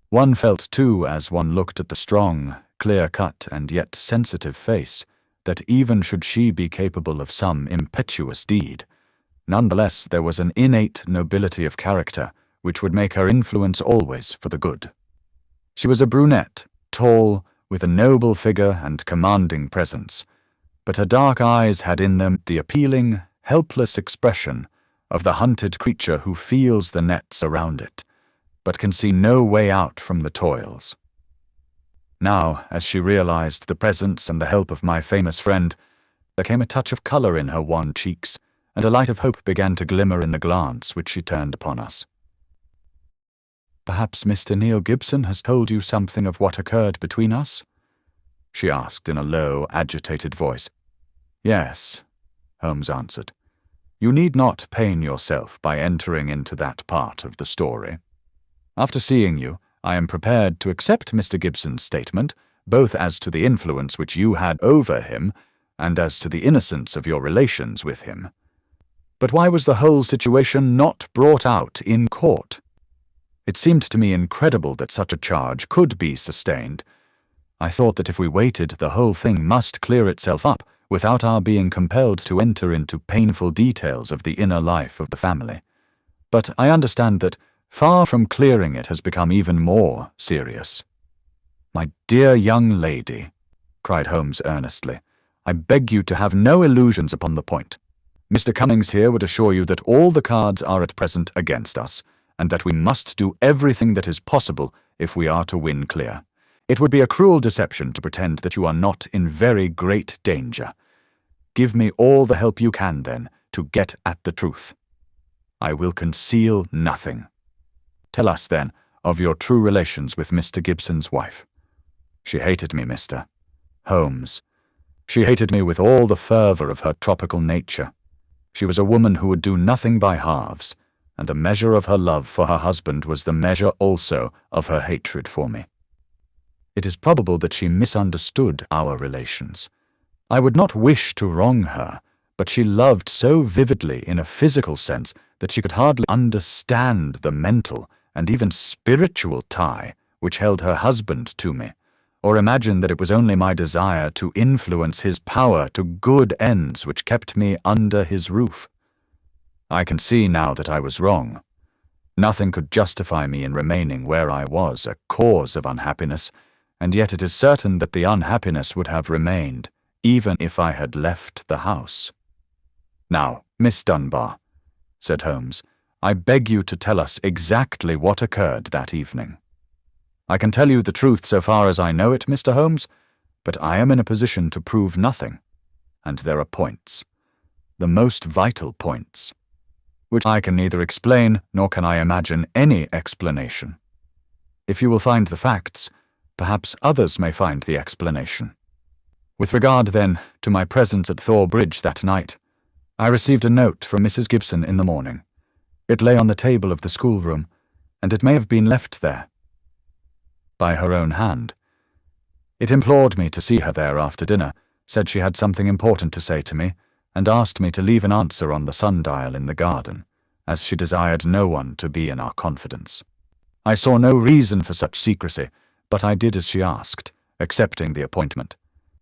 One felt, too, as one looked at the strong, clear-cut and yet sensitive face, that even should she be capable of some impetuous deed, Nonetheless, there was an innate nobility of character which would make her influence always for the good. She was a brunette, tall, with a noble figure and commanding presence, but her dark eyes had in them the appealing, helpless expression of the hunted creature who feels the nets around it, but can see no way out from the toils. Now, as she realized the presence and the help of my famous friend, there came a touch of color in her wan cheeks, and a light of hope began to glimmer in the glance which she turned upon us. "Perhaps Mr. Neil Gibson has told you something of what occurred between us?" she asked in a low, agitated voice. "Yes," Holmes answered. "You need not pain yourself by entering into that part of the story. After seeing you, I am prepared to accept Mr. Gibson's statement, both as to the influence which you had over him and as to the innocence of your relations with him. But why was the whole situation not brought out in court? It seemed to me incredible that such a charge could be sustained. I thought that if we waited, the whole thing must clear itself up without our being compelled to enter into painful details of the inner life of the family. But I understand that, far from clearing, it has become even more serious." "My dear young lady," cried Holmes earnestly, "I beg you to have no illusions upon the point. Mr. Cummings here would assure you that all the cards are at present against us, and that we must do everything that is possible if we are to win clear. It would be a cruel deception to pretend that you are not in very great danger. Give me all the help you can, then, to get at the truth. I will conceal nothing. Tell us, then, of your true relations with Mr. Gibson's wife." "She hated me, Mr. Holmes. She hated me with all the fervor of her tropical nature. She was a woman who would do nothing by halves, and the measure of her love for her husband was the measure also of her hatred for me. It is probable that she misunderstood our relations. I would not wish to wrong her, but she loved so vividly in a physical sense that she could hardly understand the mental and even spiritual tie which held her husband to me, or imagine that it was only my desire to influence his power to good ends which kept me under his roof. I can see now that I was wrong. Nothing could justify me in remaining where I was, a cause of unhappiness, and yet it is certain that the unhappiness would have remained, even if I had left the house." "Now, Miss Dunbar," said Holmes, "I beg you to tell us exactly what occurred that evening. I can tell you the truth so far as I know it, Mr. Holmes, but I am in a position to prove nothing, and there are points, the most vital points, which I can neither explain nor can I imagine any explanation. If you will find the facts, perhaps others may find the explanation. With regard, then, to my presence at Thor Bridge that night, I received a note from Mrs. Gibson in the morning. It lay on the table of the schoolroom, and it may have been left there by her own hand. It implored me to see her there after dinner, said she had something important to say to me, and asked me to leave an answer on the sundial in the garden, as she desired no one to be in our confidence. I saw no reason for such secrecy, but I did as she asked, accepting the appointment.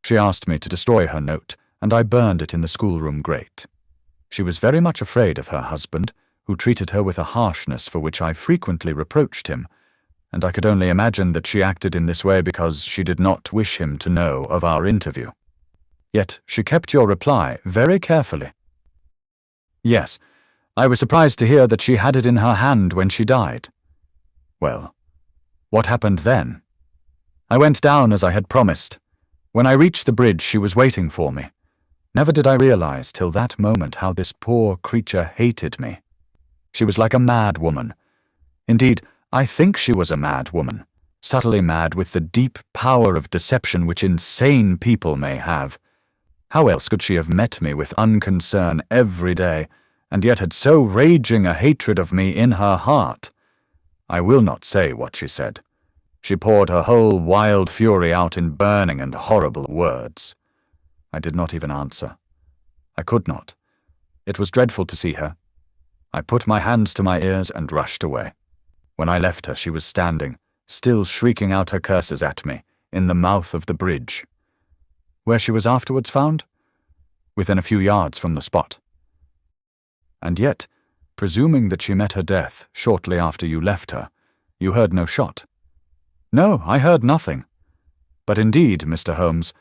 She asked me to destroy her note, and I burned it in the schoolroom grate. She was very much afraid of her husband, who treated her with a harshness for which I frequently reproached him, and I could only imagine that she acted in this way because she did not wish him to know of our interview. Yet she kept your reply very carefully." "Yes, I was surprised to hear that she had it in her hand when she died." "Well, what happened then?" "I went down as I had promised. When I reached the bridge, she was waiting for me. Never did I realize till that moment how this poor creature hated me. She was like a mad woman. Indeed, I think she was a mad woman, subtly mad with the deep power of deception which insane people may have. How else could she have met me with unconcern every day, and yet had so raging a hatred of me in her heart? I will not say what she said. She poured her whole wild fury out in burning and horrible words. I did not even answer. I could not. It was dreadful to see her. I put my hands to my ears and rushed away. When I left her, she was standing, still shrieking out her curses at me, in the mouth of the bridge. Where she was afterwards found? Within a few yards from the spot. And yet, presuming that she met her death shortly after you left her, you heard no shot. No, I heard nothing. But indeed, Mr. Holmes,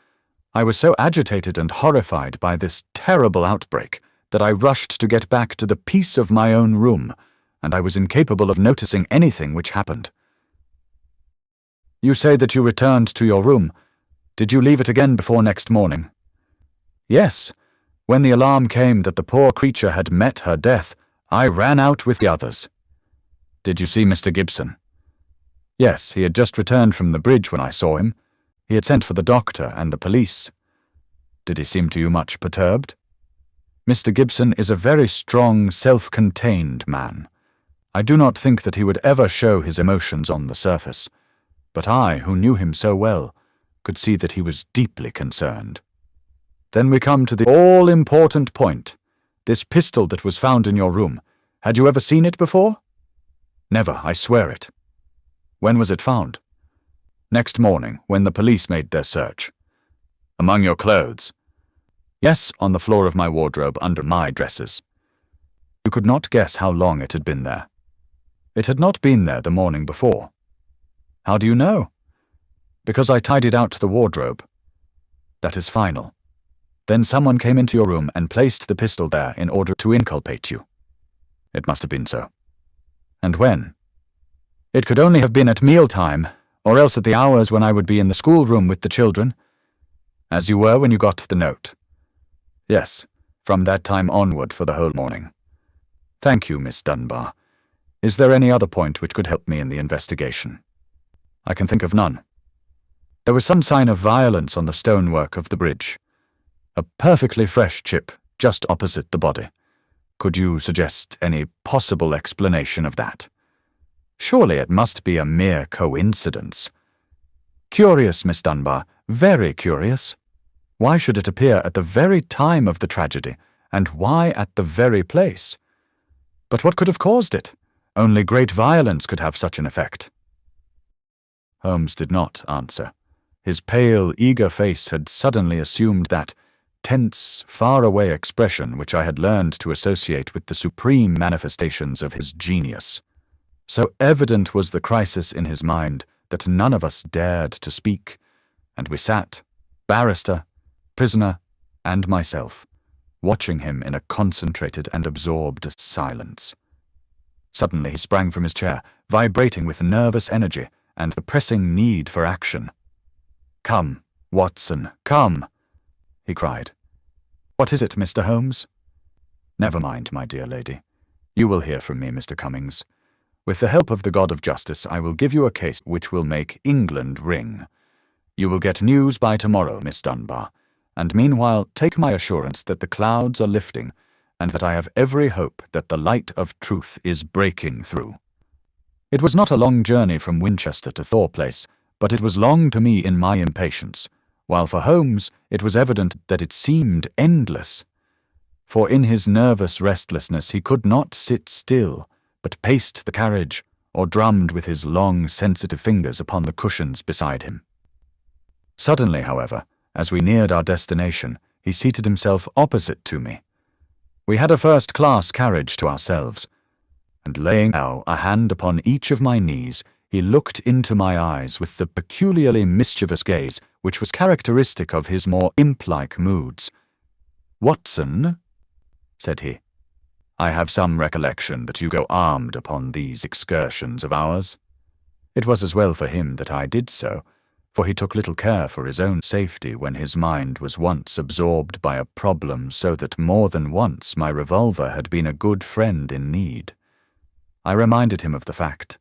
I was so agitated and horrified by this terrible outbreak that I rushed to get back to the peace of my own room, and I was incapable of noticing anything which happened. You say that you returned to your room. Did you leave it again before next morning? Yes. When the alarm came that the poor creature had met her death, I ran out with the others. Did you see Mr. Gibson? Yes, he had just returned from the bridge when I saw him. He had sent for the doctor and the police. Did he seem to you much perturbed? Mr. Gibson is a very strong, self-contained man. I do not think that he would ever show his emotions on the surface, but I, who knew him so well, could see that he was deeply concerned. Then we come to the all-important point. This pistol that was found in your room. Had you ever seen it before? Never, I swear it. When was it found? Next morning, when the police made their search. Among your clothes? Yes, on the floor of my wardrobe under my dresses. You could not guess how long it had been there. It had not been there the morning before. How do you know? Because I tidied out the wardrobe. That is final. Then someone came into your room and placed the pistol there in order to inculpate you. It must have been so. And when? It could only have been at mealtime, or else at the hours when I would be in the schoolroom with the children, as you were when you got the note. Yes, from that time onward for the whole morning. Thank you, Miss Dunbar. Is there any other point which could help me in the investigation? I can think of none. There was some sign of violence on the stonework of the bridge. A perfectly fresh chip just opposite the body. Could you suggest any possible explanation of that? Surely it must be a mere coincidence. Curious, Miss Dunbar, very curious. Why should it appear at the very time of the tragedy, and why at the very place? But what could have caused it? Only great violence could have such an effect. Holmes did not answer. His pale, eager face had suddenly assumed that tense, far-away expression which I had learned to associate with the supreme manifestations of his genius. So evident was the crisis in his mind that none of us dared to speak, and we sat, barrister, prisoner, and myself, watching him in a concentrated and absorbed silence. Suddenly he sprang from his chair, vibrating with nervous energy and the pressing need for action. "Come, Watson, come!" he cried. "What is it, Mr. Holmes?" "Never mind, my dear lady. You will hear from me, Mr. Cummings. With the help of the God of Justice, I will give you a case which will make England ring. You will get news by tomorrow, Miss Dunbar, and meanwhile take my assurance that the clouds are lifting, and that I have every hope that the light of truth is breaking through." It was not a long journey from Winchester to Thor Place, but it was long to me in my impatience, while for Holmes it was evident that it seemed endless. For in his nervous restlessness he could not sit still, but paced the carriage, or drummed with his long, sensitive fingers upon the cushions beside him. Suddenly, however, as we neared our destination, he seated himself opposite to me. We had a first-class carriage to ourselves, and laying now a hand upon each of my knees, he looked into my eyes with the peculiarly mischievous gaze which was characteristic of his more imp-like moods. "Watson," said he, "I have some recollection that you go armed upon these excursions of ours." It was as well for him that I did so, for he took little care for his own safety when his mind was once absorbed by a problem, so that more than once my revolver had been a good friend in need. I reminded him of the fact.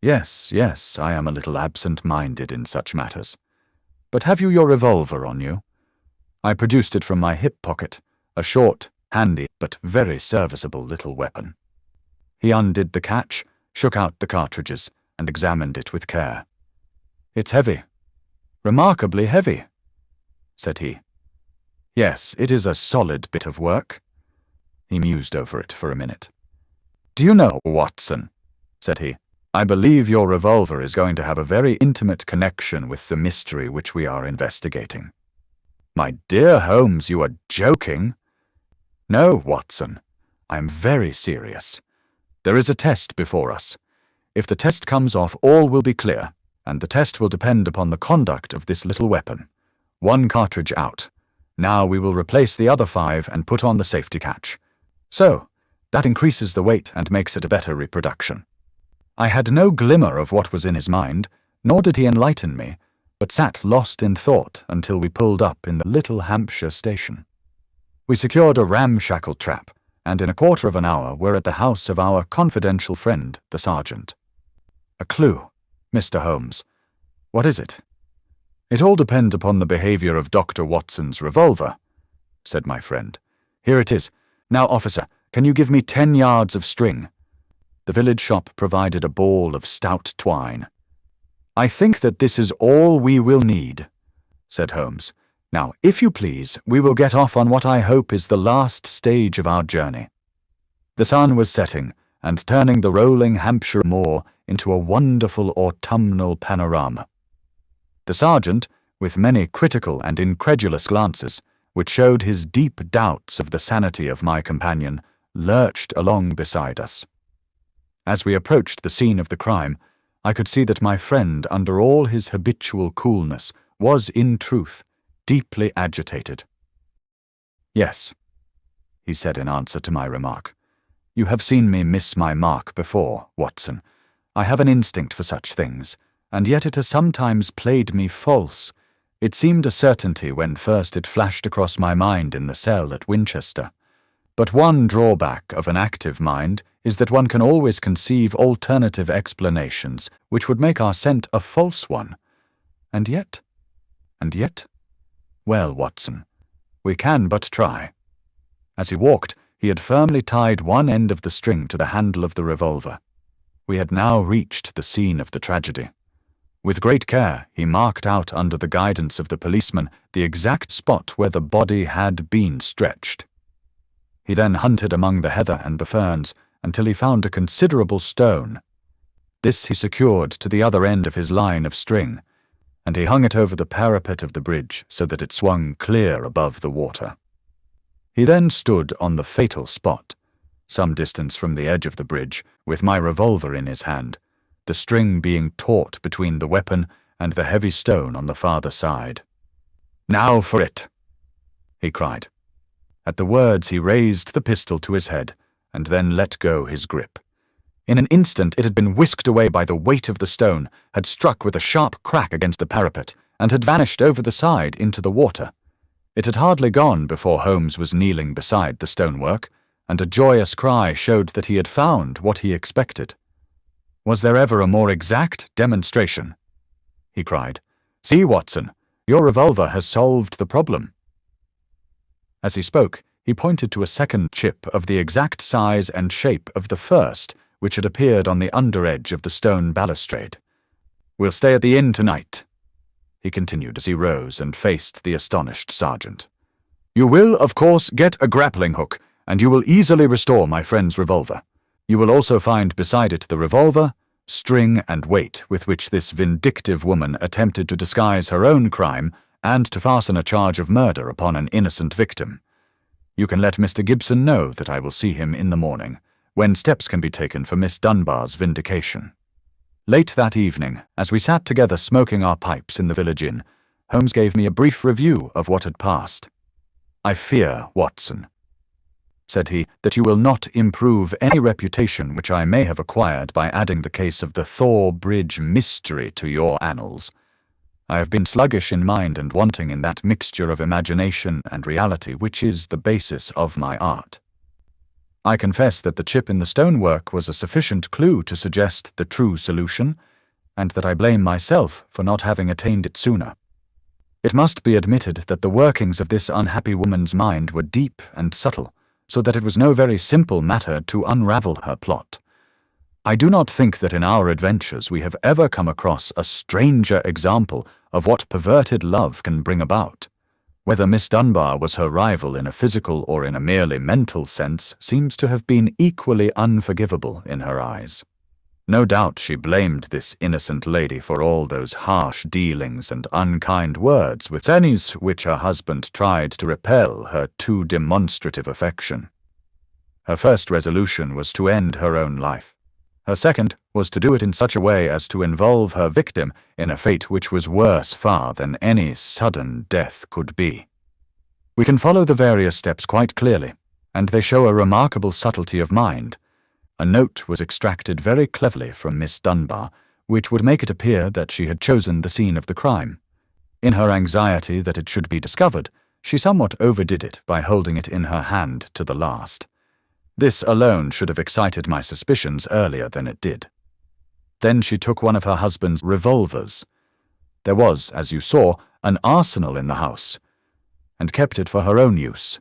Yes, I am a little absent-minded in such matters. But have you your revolver on you?" I produced it from my hip pocket, a short, handy, but very serviceable little weapon. He undid the catch, shook out the cartridges, and examined it with care. "It's heavy. Remarkably heavy," said he. "Yes, it is a solid bit of work." He mused over it for a minute. "Do you know, Watson," said he, "I believe your revolver is going to have a very intimate connection with the mystery which we are investigating." "My dear Holmes, you are joking." "No, Watson, I am very serious. There is a test before us. If the test comes off, all will be clear, and the test will depend upon the conduct of this little weapon. 1 cartridge out. Now we will replace the other 5 and put on the safety catch. So, that increases the weight and makes it a better reproduction. I had no glimmer of what was in his mind, nor did he enlighten me, but sat lost in thought until we pulled up in the little Hampshire station. We secured a ramshackle trap, and in a quarter of an hour were at the house of our confidential friend, the sergeant. A clue, Mr. Holmes. What is it? It all depends upon the behavior of Dr. Watson's revolver, said my friend. Here it is. Now, officer, can you give me 10 yards of string? The village shop provided a ball of stout twine. I think that this is all we will need, said Holmes. Now, if you please, we will get off on what I hope is the last stage of our journey. The sun was setting and turning the rolling Hampshire moor into a wonderful autumnal panorama. The sergeant, with many critical and incredulous glances, which showed his deep doubts of the sanity of my companion, lurched along beside us. As we approached the scene of the crime, I could see that my friend, under all his habitual coolness, was, in truth, deeply agitated. Yes, he said in answer to my remark. You have seen me miss my mark before, Watson. I have an instinct for such things, and yet it has sometimes played me false. It seemed a certainty when first it flashed across my mind in the cell at Winchester. But one drawback of an active mind is that one can always conceive alternative explanations which would make our scent a false one. And yet? Well, Watson, we can but try. As he walked, he had firmly tied one end of the string to the handle of the revolver. We had now reached the scene of the tragedy. With great care, he marked out under the guidance of the policeman the exact spot where the body had been stretched. He then hunted among the heather and the ferns until he found a considerable stone. This he secured to the other end of his line of string, and he hung it over the parapet of the bridge so that it swung clear above the water. He then stood on the fatal spot, some distance from the edge of the bridge, with my revolver in his hand, the string being taut between the weapon and the heavy stone on the farther side. "Now for it!" he cried. At the words he raised the pistol to his head, and then let go his grip. In an instant it had been whisked away by the weight of the stone, had struck with a sharp crack against the parapet, and had vanished over the side into the water. It had hardly gone before Holmes was kneeling beside the stonework, and a joyous cry showed that he had found what he expected. "Was there ever a more exact demonstration?" he cried. "See, Watson, your revolver has solved the problem." As he spoke, he pointed to a second chip of the exact size and shape of the first, which had appeared on the under edge of the stone balustrade. "We'll stay at the inn tonight," he continued as he rose and faced the astonished sergeant. "You will, of course, get a grappling hook, and you will easily restore my friend's revolver. You will also find beside it the revolver, string, and weight with which this vindictive woman attempted to disguise her own crime and to fasten a charge of murder upon an innocent victim. You can let Mr. Gibson know that I will see him in the morning, when steps can be taken for Miss Dunbar's vindication." Late that evening, as we sat together smoking our pipes in the village inn, Holmes gave me a brief review of what had passed. "I fear, Watson," said he, "that you will not improve any reputation which I may have acquired by adding the case of the Thor Bridge mystery to your annals. I have been sluggish in mind and wanting in that mixture of imagination and reality which is the basis of my art. I confess that the chip in the stonework was a sufficient clue to suggest the true solution, and that I blame myself for not having attained it sooner. It must be admitted that the workings of this unhappy woman's mind were deep and subtle, so that it was no very simple matter to unravel her plot. I do not think that in our adventures we have ever come across a stranger example of what perverted love can bring about. Whether Miss Dunbar was her rival in a physical or in a merely mental sense seems to have been equally unforgivable in her eyes. No doubt she blamed this innocent lady for all those harsh dealings and unkind words with which her husband tried to repel her too demonstrative affection. Her first resolution was to end her own life. Her second was to do it in such a way as to involve her victim in a fate which was worse far than any sudden death could be. We can follow the various steps quite clearly, and they show a remarkable subtlety of mind. A note was extracted very cleverly from Miss Dunbar, which would make it appear that she had chosen the scene of the crime. In her anxiety that it should be discovered, she somewhat overdid it by holding it in her hand to the last. This alone should have excited my suspicions earlier than it did. Then she took one of her husband's revolvers. There was, as you saw, an arsenal in the house, and kept it for her own use.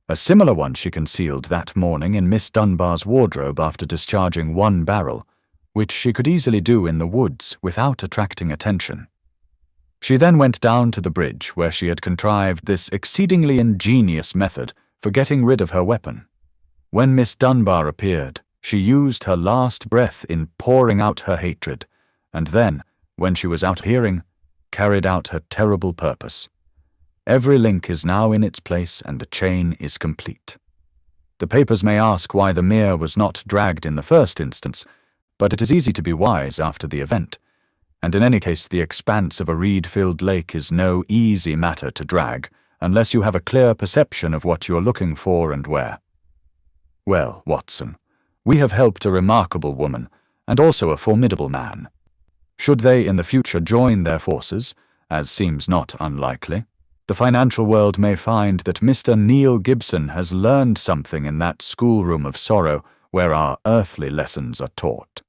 A similar one she concealed that morning in Miss Dunbar's wardrobe after discharging one barrel, which she could easily do in the woods without attracting attention. She then went down to the bridge where she had contrived this exceedingly ingenious method for getting rid of her weapon. When Miss Dunbar appeared, she used her last breath in pouring out her hatred, and then, when she was out of hearing, carried out her terrible purpose. Every link is now in its place and the chain is complete. The papers may ask why the mere was not dragged in the first instance, but it is easy to be wise after the event, and in any case the expanse of a reed-filled lake is no easy matter to drag unless you have a clear perception of what you are looking for and where. Well, Watson, we have helped a remarkable woman and also a formidable man. Should they in the future join their forces, as seems not unlikely, the financial world may find that Mr. Neil Gibson has learned something in that schoolroom of sorrow where our earthly lessons are taught.